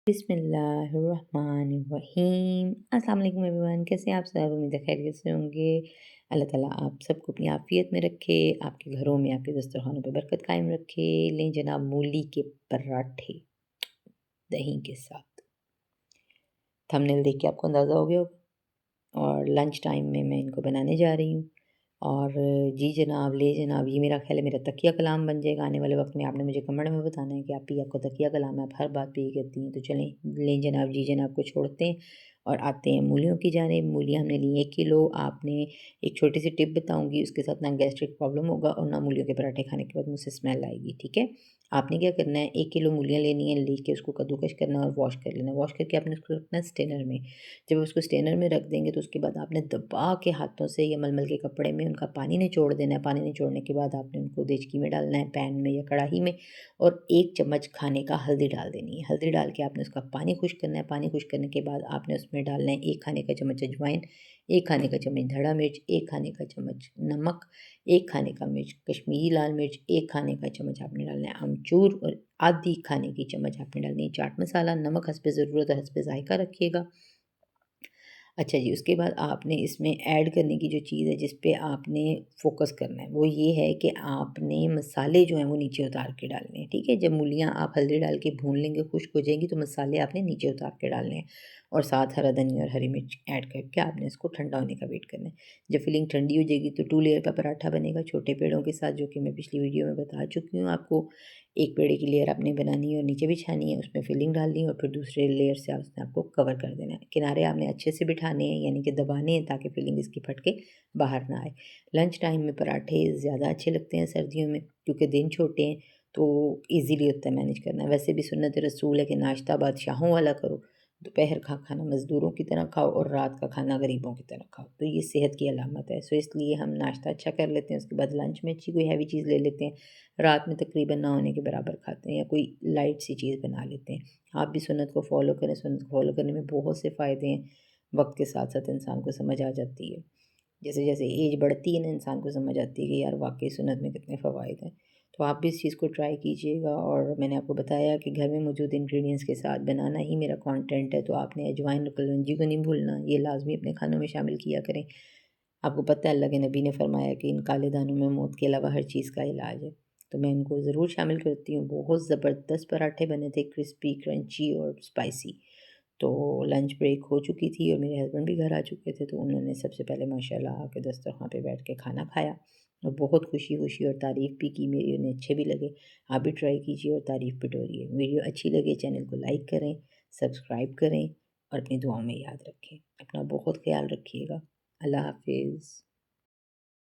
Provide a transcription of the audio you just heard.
बिस्मिल्लाहिर्रहमानिर्रहीम। अस्सलाम वालेकुम एवरीवन, कैसे हैं आप सब? उम्मीद है खैरियत से होंगे। अल्लाह ताला आप सबको अपनी आफ़ियत में रखे, आपके घरों में, आपके दस्तरख़ानों पे बरकत कायम रखे। लें जनाब मूली के पराठे दही के साथ। थंबनेल देख के आपको अंदाज़ा हो गया होगा और लंच टाइम में मैं इनको बनाने जा रही हूँ। और जी जनाब, ले जनाब, ये मेरा ख़्याल है मेरा तकिया कलाम बन जाएगा आने वाले वक्त में। आपने मुझे कमेंट में बताना है कि आपको तकिया कलाम है, आप हर बात पे ये कहती हैं। तो चलें, लें जनाब, जी जनाब को छोड़ते हैं और आते हैं मूलियों की जानिब। मूलियाँ हमने ली 1 किलो। आपने एक छोटी सी टिप बताऊंगी, उसके साथ ना गैस्ट्रिक प्रॉब्लम होगा और ना मूलियों के पराठे खाने के बाद मुँह से स्मेल आएगी, ठीक है। आपने क्या करना है, 1 किलो मूलियाँ लेनी है, लेके उसको कद्दूकश करना है और वॉश कर लेना है। वॉश करके आपने उसको रखना है स्टेनर में। जब उसको स्टेनर में रख देंगे तो उसके बाद आपने दबा के हाथों से या मलमल के कपड़े में उनका पानी निचोड़ देना है। पानी निचोड़ने के बाद आपने उनको देचकी में डालना है, पैन में या कढ़ाई में, और 1 चम्मच खाने का हल्दी डाल देनी है। हल्दी डाल के आपने उसका पानी खुश करना है। पानी खुश करने के बाद आपने उसमें डालना है 1 खाने का चम्मच अजवाइन, 1 खाने का चम्मच धड़ा मिर्च, 1 खाने का चम्मच नमक, 1 खाने का मिर्च कश्मीरी लाल मिर्च, 1 खाने का चम्मच आपने डालना है अमचूर और आधी खाने की चम्मच आपने डालनी है चाट मसाला। नमक हस्बे ज़रूरत और हस्बे ज़ायक़ा रखिएगा। अच्छा जी, उसके बाद आपने इसमें ऐड करने की जो चीज़ है जिस पे आपने फ़ोकस करना है वो ये है कि आपने मसाले जो हैं वो नीचे उतार के डालने हैं, ठीक है। जब मूलियाँ आप हल्दी डाल के भून लेंगे, खुश्क हो जाएंगी, तो मसाले आपने नीचे उतार के डालने हैं और साथ हरा धनिया और हरी मिर्च ऐड करके आपने इसको ठंडा होने का वेट करना है। जब फिलिंग ठंडी हो जाएगी तो 2 लेयर का पराठा बनेगा छोटे पेड़ों के साथ, जो कि मैं पिछली वीडियो में बता चुकी हूँ आपको। एक पेड़े की लेयर आपने बनानी है और नीचे बिछानी है, उसमें फिलिंग डालनी है और फिर दूसरे लेयर से उसने आपको कवर कर देना है। किनारे आपने अच्छे से बिठाने हैं, यानी कि दबाने हैं, ताकि फिलिंग इसकी फट के बाहर ना आए। लंच टाइम में पराठे ज़्यादा अच्छे लगते हैं सर्दियों में, क्योंकि दिन छोटे हैं तो ईज़िली होता है मैनेज करना। वैसे भी सुन्नत रसूल है कि नाश्ता बादशाहों वाला करो, दोपहर का खाना मज़दूरों की तरह खाओ और रात का खाना गरीबों की तरह खाओ, तो ये सेहत की अलामत है। सो इसलिए हम नाश्ता अच्छा कर लेते हैं, उसके बाद लंच में अच्छी कोई हैवी चीज़ ले लेते हैं, रात में तकरीबन ना होने के बराबर खाते हैं या कोई लाइट सी चीज़ बना लेते हैं। आप भी सुन्नत को फ़ॉलो करें, सुन्नत को फ़ॉलो करने में बहुत से फ़ायदे हैं। वक्त के साथ साथ इंसान को समझ आ जाती है। जैसे जैसे एज बढ़ती है ना, इंसान को समझ आती है कि यार वाक़ई सुन्नत में कितने फ़वाइद हैं। तो आप भी इस चीज़ को ट्राई कीजिएगा। और मैंने आपको बताया कि घर में मौजूद इंग्रेडिएंट्स के साथ बनाना ही मेरा कंटेंट है, तो आपने अजवाइन और कलौंजी को नहीं भूलना, ये लाज़मी अपने खानों में शामिल किया करें। आपको पता है अल्लाह के नबी ने फ़रमाया कि इन काले दानों में मौत के अलावा हर चीज़ का इलाज है, तो मैं इनको ज़रूर शामिल करती हूँ। बहुत ज़बरदस्त पराठे बने थे, क्रिस्पी, क्रंची और स्पाइसी। तो लंच ब्रेक हो चुकी थी और मेरे हस्बैंड भी घर आ चुके थे, तो उन्होंने सबसे पहले माशाल्लाह आके दस्तरख़्वान पे बैठ के खाना खाया और बहुत खुशी-खुशी और तारीफ़ भी की मेरी, उन्हें अच्छे भी लगे। आप भी ट्राई कीजिए और तारीफ़ बटोरिए। वीडियो अच्छी लगे चैनल को लाइक करें, सब्सक्राइब करें और अपनी दुआओं में याद रखें। अपना बहुत ख़्याल रखिएगा। अल्लाह हाफ़िज़।